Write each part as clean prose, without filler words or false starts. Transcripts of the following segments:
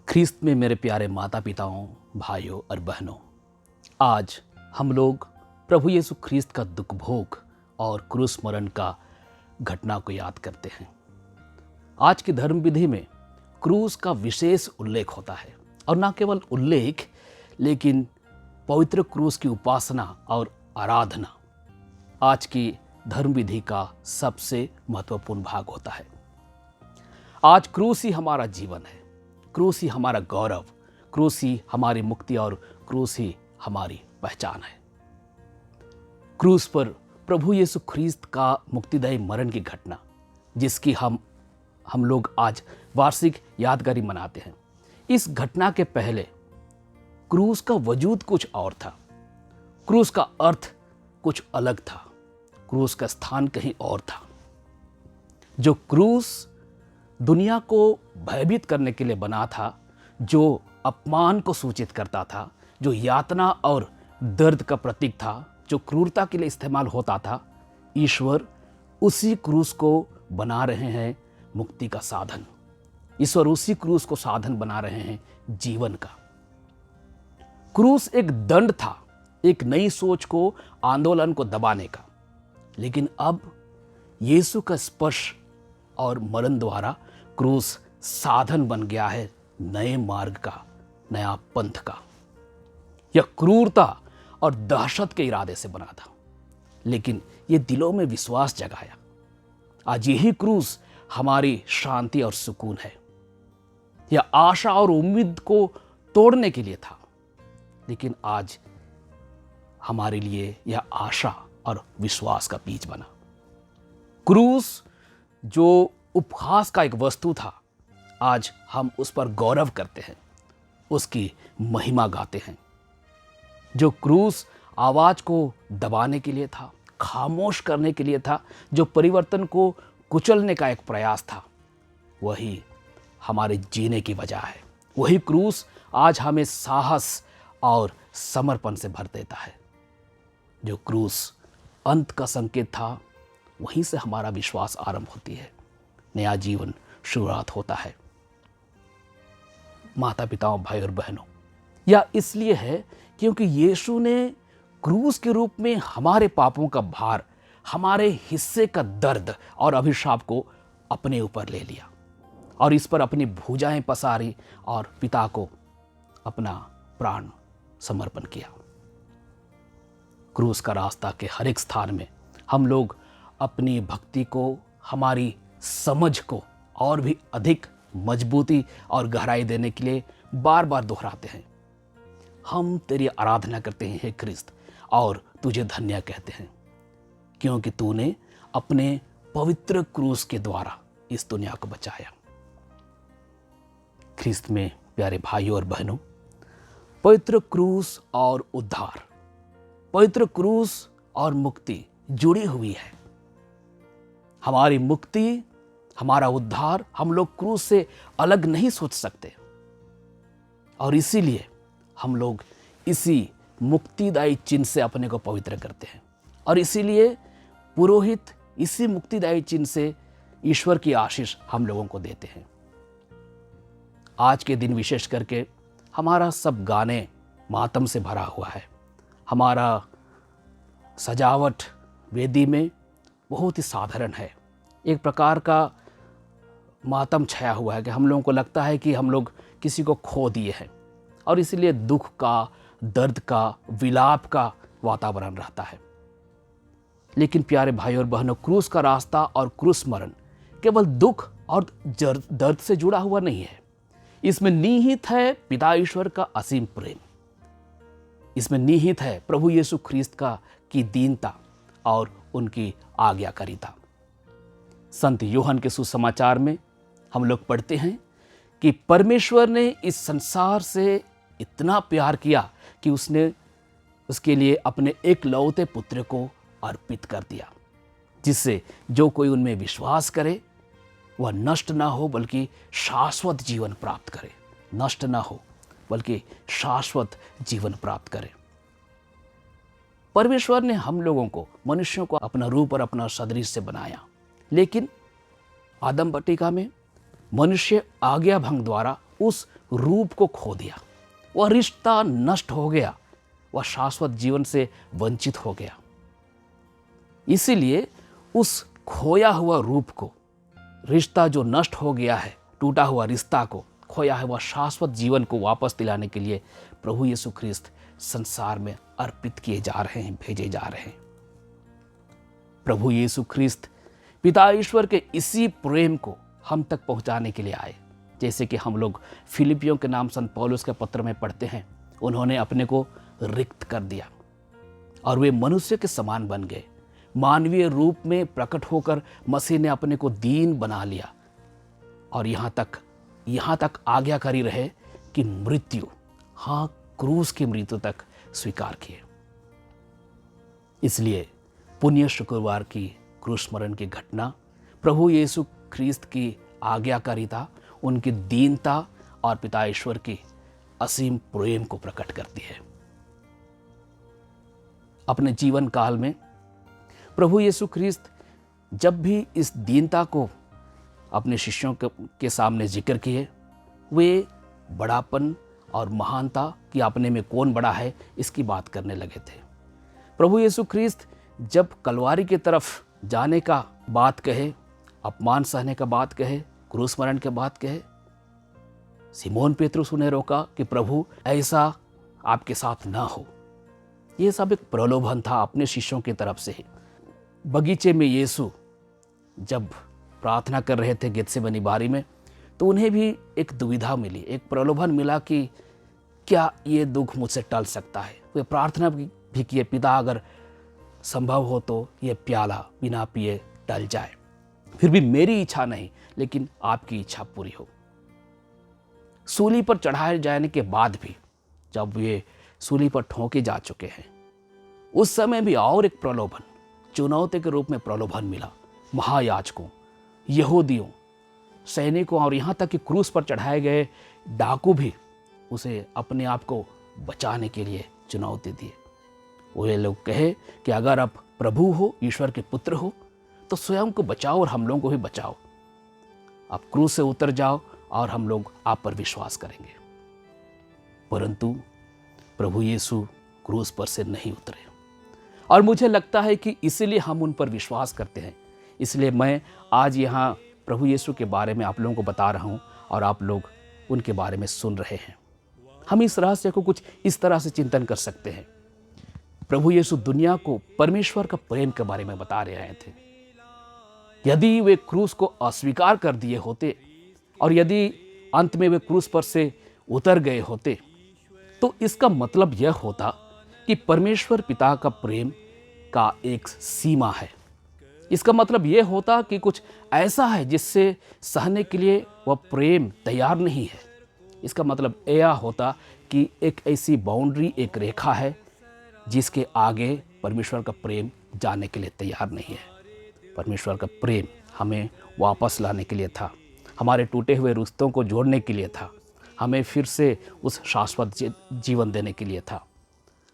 ख्रीस्त में मेरे प्यारे माता पिताओं, भाइयों और बहनों, आज हम लोग प्रभु यीशु ख्रीस्त का दुख भोग और क्रूस मरण का घटना को याद करते हैं। आज की धर्म विधि में क्रूस का विशेष उल्लेख होता है, और न केवल उल्लेख लेकिन पवित्र क्रूस की उपासना और आराधना आज की धर्म विधि का सबसे महत्वपूर्ण भाग होता है। आज क्रूस ही हमारा जीवन है, क्रूस ही हमारा गौरव, क्रूस ही हमारी मुक्ति और क्रूस ही हमारी पहचान है। क्रूस पर प्रभु यीशु ख्रीस्त का मुक्तिदायी मरण की घटना, जिसकी हम लोग आज वार्षिक यादगारी मनाते हैं। इस घटना के पहले क्रूस का वजूद कुछ और था, क्रूस का अर्थ कुछ अलग था, क्रूस का स्थान कहीं और था। जो क्रूस दुनिया को भयभीत करने के लिए बना था, जो अपमान को सूचित करता था, जो यातना और दर्द का प्रतीक था, जो क्रूरता के लिए इस्तेमाल होता था, ईश्वर उसी क्रूस को बना रहे हैं मुक्ति का साधन। ईश्वर उसी क्रूस को साधन बना रहे हैं जीवन का। क्रूस एक दंड था, एक नई सोच को, आंदोलन को दबाने का। लेकिन अब यीशु का स्पर्श और मरण द्वारा क्रूस साधन बन गया है नए मार्ग का, नया पंथ का। यह क्रूरता और दहशत के इरादे से बना था, लेकिन यह दिलों में विश्वास जगाया। आज यही क्रूस हमारी शांति और सुकून है। यह आशा और उम्मीद को तोड़ने के लिए था, लेकिन आज हमारे लिए यह आशा और विश्वास का बीज बना। क्रूस जो उपहास का एक वस्तु था, आज हम उस पर गौरव करते हैं, उसकी महिमा गाते हैं। जो क्रूस आवाज को दबाने के लिए था, खामोश करने के लिए था, जो परिवर्तन को कुचलने का एक प्रयास था, वही हमारे जीने की वजह है। वही क्रूस आज हमें साहस और समर्पण से भर देता है। जो क्रूस अंत का संकेत था, वहीं से हमारा विश्वास आरंभ होती है, नया जीवन शुरुआत होता है। माता पिताओं, भाई और बहनों, यह इसलिए है क्योंकि यीशु ने क्रूस के रूप में हमारे पापों का भार, हमारे हिस्से का दर्द और अभिशाप को अपने ऊपर ले लिया और इस पर अपनी भुजाएं पसारी और पिता को अपना प्राण समर्पण किया। क्रूस का रास्ता के हर एक स्थान में हम लोग अपनी भक्ति को, हमारी समझ को और भी अधिक मजबूती और गहराई देने के लिए बार बार दोहराते हैं। हम तेरी आराधना करते हैं हे ख्रीस्त, और तुझे धन्य कहते हैं, क्योंकि तूने अपने पवित्र क्रूस के द्वारा इस दुनिया को बचाया। ख्रीस्त में प्यारे भाइयों और बहनों, पवित्र क्रूस और उद्धार, पवित्र क्रूस और मुक्ति जुड़ी हुई है। हमारी मुक्ति, हमारा उद्धार हम लोग क्रूस से अलग नहीं सोच सकते, और इसीलिए हम लोग इसी मुक्तिदायी चिन्ह से अपने को पवित्र करते हैं, और इसीलिए पुरोहित इसी मुक्तिदायी चिन्ह से ईश्वर की आशीष हम लोगों को देते हैं। आज के दिन विशेष करके हमारा सब गाने मातम से भरा हुआ है। हमारा सजावट वेदी में बहुत ही साधारण है, एक प्रकार का मातम छाया हुआ है कि हम लोगों को लगता है कि हम लोग किसी को खो दिए हैं, और इसीलिए दुख का, दर्द का, विलाप का वातावरण रहता है। लेकिन प्यारे भाई और बहनों, क्रूस का रास्ता और क्रूस मरण केवल दुख और दर्द से जुड़ा हुआ नहीं है। इसमें निहित है पिता ईश्वर का असीम प्रेम, इसमें निहित है प्रभु यीशु ख्रीस्त की दीनता और उनकी आज्ञाकारिता। संत यूहन्ना के सुसमाचार में हम लोग पढ़ते हैं कि परमेश्वर ने इस संसार से इतना प्यार किया कि उसने उसके लिए अपने एकलौते पुत्र को अर्पित कर दिया, जिससे जो कोई उनमें विश्वास करे वह नष्ट ना हो बल्कि शाश्वत जीवन प्राप्त करे। नष्ट ना हो बल्कि शाश्वत जीवन प्राप्त करे। परमेश्वर ने हम लोगों को, मनुष्यों को अपना रूप और अपना सदृश से बनाया, लेकिन आदम बटिका में मनुष्य आज्ञा भंग द्वारा उस रूप को खो दिया, वह रिश्ता नष्ट हो गया, वह शाश्वत जीवन से वंचित हो गया। इसीलिए उस खोया हुआ रूप को, रिश्ता जो नष्ट हो गया है, टूटा हुआ रिश्ता को, खोया है वह शाश्वत जीवन को वापस दिलाने के लिए प्रभु यीशु ख्रिस्त संसार में अर्पित किए जा रहे हैं, भेजे जा रहे हैं। प्रभु यीशु ख्रिस्त पिता ईश्वर के इसी प्रेम को हम तक पहुंचाने के लिए आए। जैसे कि हम लोग फिलिपियों के नाम संत पौलुस के पत्र में पढ़ते हैं, उन्होंने अपने को रिक्त कर दिया और वे मनुष्य के समान बन गए। मानवीय रूप में प्रकट होकर मसीह ने अपने को दीन बना लिया और यहाँ तक आज्ञाकारी रहे कि मृत्यु, हाँ क्रूस की मृत्यु तक स्वीकार किए। इसलिए पुण्य शुक्रवार की क्रूस स्मरण की घटना प्रभु यीशु ख्रिस्त की आज्ञाकारिता, उनकी दीनता और पिता ईश्वर की असीम प्रेम को प्रकट करती है। अपने जीवन काल में प्रभु यीशु ख्रिस्त जब भी इस दीनता को अपने शिष्यों के सामने जिक्र किए, वे बड़ापन और महानता कि अपने में कौन बड़ा है इसकी बात करने लगे थे। प्रभु यीशु ख्रिस्त जब कलवारी की तरफ जाने का बात कहे, अपमान सहने का बात कहे, क्रूस मरण के बात कहे, सिमोन पेतरुस उन्हें रोका कि प्रभु ऐसा आपके साथ ना हो। यह सब एक प्रलोभन था अपने शिष्यों की तरफ से ही। बगीचे में यीशु जब प्रार्थना कर रहे थे गेत्सेमनी बारी में, तो उन्हें भी एक दुविधा मिली, एक प्रलोभन मिला कि क्या ये दुख मुझसे टल सकता है। वे प्रार्थना भी किए, पिता अगर संभव हो तो ये प्याला बिना पिए टल जाए, फिर भी मेरी इच्छा नहीं लेकिन आपकी इच्छा पूरी हो। सूली पर चढ़ाए जाने के बाद भी जब वे सूली पर ठोके जा चुके हैं, उस समय भी और एक प्रलोभन, चुनौती के रूप में प्रलोभन मिला। महायाजकों, यहूदियों, सैनिकों और यहाँ तक कि क्रूस पर चढ़ाए गए डाकू भी उसे अपने आप को बचाने के लिए चुनौती दिए। वे लोग कहे कि अगर आप प्रभु हो, ईश्वर के पुत्र हो, तो स्वयं को बचाओ और हम लोगों को भी बचाओ। आप क्रूस से उतर जाओ और हम लोग आप पर विश्वास करेंगे। परंतु प्रभु यीशु क्रूस पर से नहीं उतरे और मुझे लगता है कि इसीलिए हम उन पर विश्वास करते हैं। इसलिए मैं आज यहाँ प्रभु यीशु के बारे में आप लोगों को बता रहा हूँ और आप लोग उनके बारे में सुन रहे हैं। हम इस रहस्य को कुछ इस तरह से चिंतन कर सकते हैं। प्रभु यीशु दुनिया को परमेश्वर का प्रेम के बारे में बता रहे थे। यदि वे क्रूस को अस्वीकार कर दिए होते और यदि अंत में वे क्रूस पर से उतर गए होते, तो इसका मतलब यह होता कि परमेश्वर पिता का प्रेम का एक सीमा है। इसका मतलब यह होता कि कुछ ऐसा है जिससे सहने के लिए वह प्रेम तैयार नहीं है। इसका मतलब यह होता कि एक ऐसी बाउंड्री, एक रेखा है जिसके आगे परमेश्वर का प्रेम जाने के लिए तैयार नहीं है। परमेश्वर का प्रेम हमें वापस लाने के लिए था, हमारे टूटे हुए रिश्तों को जोड़ने के लिए था, हमें फिर से उस शाश्वत जीवन देने के लिए था।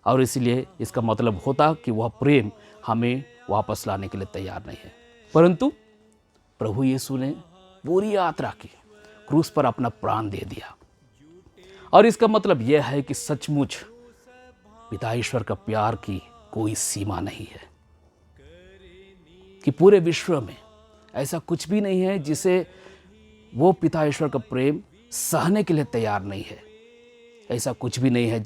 और इसलिए इसका मतलब होता कि वह प्रेम हमें वापस लाने के लिए तैयार नहीं है। परंतु प्रभु यीशु ने पूरी यात्रा की, क्रूस पर अपना प्राण दे दिया। और इसका मतलब यह है कि सचमुच पिता ईश्वर का प्यार की कोई सीमा नहीं है, कि पूरे विश्व में ऐसा कुछ भी नहीं है जिसे वो पिता ईश्वर का प्रेम सहने के लिए तैयार नहीं है। ऐसा कुछ भी नहीं है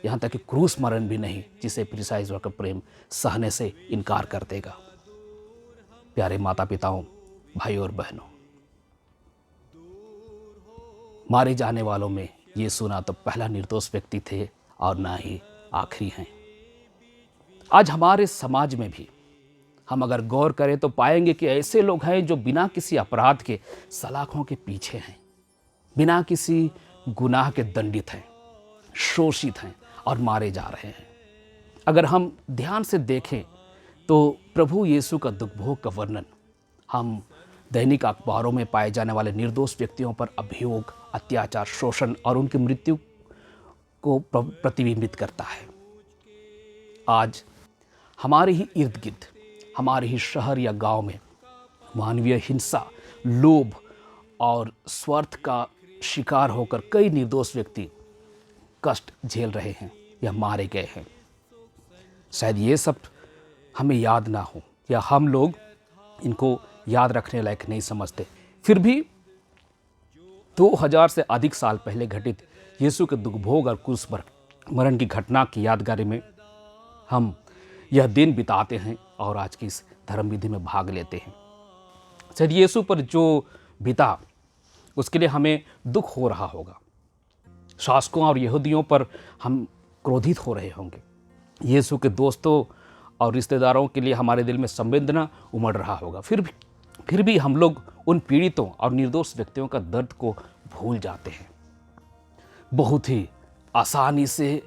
यहाँ तक कि क्रूस मरण भी नहीं जिसे पिता ईश्वर का प्रेम सहने से इनकार कर देगा। प्यारे माता पिताओं, भाइयों और बहनों, मारे जाने वालों में यीशु ना तो पहला निर्दोष व्यक्ति थे और ना ही आखिरी हैं। आज हमारे समाज में भी हम अगर गौर करें तो पाएंगे कि ऐसे लोग हैं जो बिना किसी अपराध के सलाखों के पीछे हैं, बिना किसी गुनाह के दंडित हैं, शोषित हैं और मारे जा रहे हैं। अगर हम ध्यान से देखें तो प्रभु यीशु का दुख भोग का वर्णन हम दैनिक अखबारों में पाए जाने वाले निर्दोष व्यक्तियों पर अभियोग, अत्याचार, शोषण और उनकी मृत्यु को प्रतिबिंबित करता है। आज हमारे ही इर्द गिर्द, हमारे ही शहर या गांव में मानवीय हिंसा, लोभ और स्वार्थ का शिकार होकर कई निर्दोष व्यक्ति कष्ट झेल रहे हैं या मारे गए हैं। शायद ये सब हमें याद ना हो या हम लोग इनको याद रखने लायक नहीं समझते। फिर भी 2000 से अधिक साल पहले घटित यीशु के दुख भोग और क्रूस पर मरण की घटना की यादगारी में हम यह दिन बिताते हैं और आज की इस धर्म विधि में भाग लेते हैं। शायद यीशु पर जो बिता उसके लिए हमें दुख हो रहा होगा। शासकों और यहूदियों पर हम क्रोधित हो रहे होंगे। यीशु के दोस्तों और रिश्तेदारों के लिए हमारे दिल में संवेदना उमड़ रहा होगा। फिर भी हम लोग उन पीड़ितों और निर्दोष व्यक्तियों का दर्द को भूल जाते हैं। बहुत ही आसानी से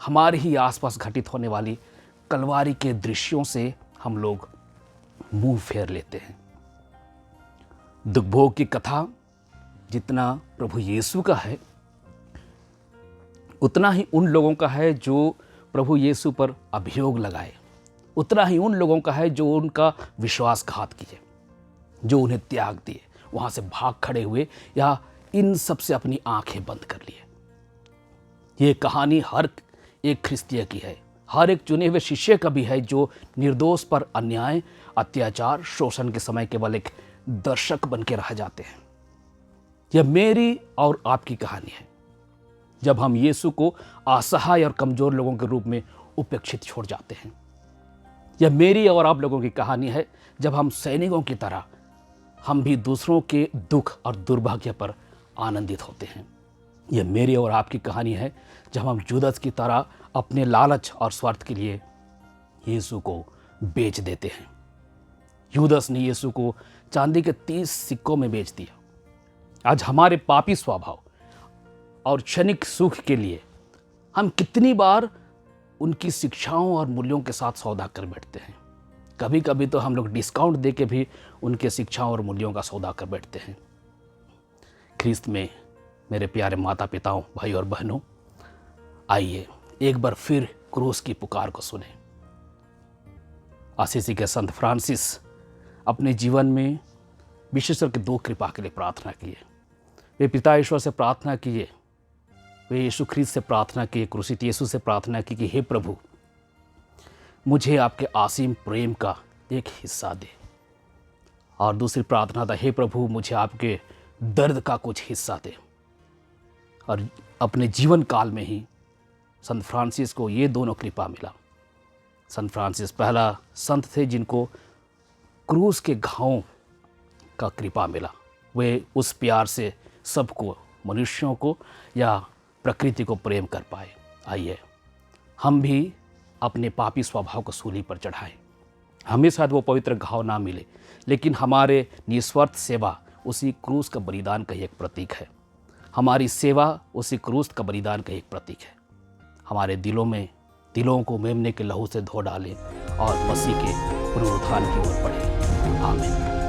हमारे ही आसपास घटित होने वाली कलवारी के दृश्यों से हम लोग मुंह फेर लेते हैं। दुख भोग की कथा जितना प्रभु यीशु का है, उतना ही उन लोगों का है जो प्रभु यीशु पर अभियोग लगाए, उतना ही उन लोगों का है जो उनका विश्वासघात किए, जो उन्हें त्याग दिए, वहां से भाग खड़े हुए या इन सब से अपनी आंखें बंद कर लिए। ये कहानी हर एक ख्रिस्तीय की है, हर एक चुने हुए शिष्य का भी है जो निर्दोष पर अन्याय, अत्याचार, शोषण के समय केवल एक दर्शक बन के रह जाते हैं। यह मेरी और आपकी कहानी है, जब हम यीशु को असहाय और कमजोर लोगों के रूप में उपेक्षित छोड़ जाते हैं। यह मेरी और आप लोगों की कहानी है, जब हम सैनिकों की तरह हम भी दूसरों के दुख और दुर्भाग्य पर आनंदित होते हैं। यह मेरी और आपकी कहानी है, जब हम जुदास की तरह अपने लालच और स्वार्थ के लिए यीशु को बेच देते हैं। यूदास ने यीशु को चांदी के 30 सिक्कों में बेच दिया। आज हमारे पापी स्वभाव और क्षणिक सुख के लिए हम कितनी बार उनकी शिक्षाओं और मूल्यों के साथ सौदा कर बैठते हैं। कभी कभी तो हम लोग डिस्काउंट दे के भी उनके शिक्षाओं और मूल्यों का सौदा कर बैठते हैं। ख्रिस्त में मेरे प्यारे माता पिताओं, भाई और बहनों, आइए एक बार फिर क्रूस की पुकार को सुने। असीसी के संत फ्रांसिस अपने जीवन में विशेषकर के 2 कृपा के लिए प्रार्थना किए। वे पिता ईश्वर से प्रार्थना किए, वे यीशु ख्रिस्त से प्रार्थना किए, क्रूसित यीशु से प्रार्थना की कि हे प्रभु, मुझे आपके असीम प्रेम का एक हिस्सा दे। और दूसरी प्रार्थना था, हे प्रभु, मुझे आपके दर्द का कुछ हिस्सा दे। और अपने जीवन काल में ही संत फ्रांसिस को ये दोनों कृपा मिला। संत फ्रांसिस पहला संत थे जिनको क्रूस के घावों का कृपा मिला। वे उस प्यार से सबको, मनुष्यों को या प्रकृति को प्रेम कर पाए। आइए हम भी अपने पापी स्वभाव को सूली पर चढ़ाएं। हमें शायद वो पवित्र घाव ना मिले, लेकिन हमारे निस्वार्थ सेवा उसी क्रूस का बलिदान का एक प्रतीक है। हमारी सेवा उसी क्रूस का बलिदान का एक प्रतीक है। हमारे दिलों को मेमने के लहू से धो डालें और मसीह के पुनरुत्थान की ओर बढ़ें। आमीन।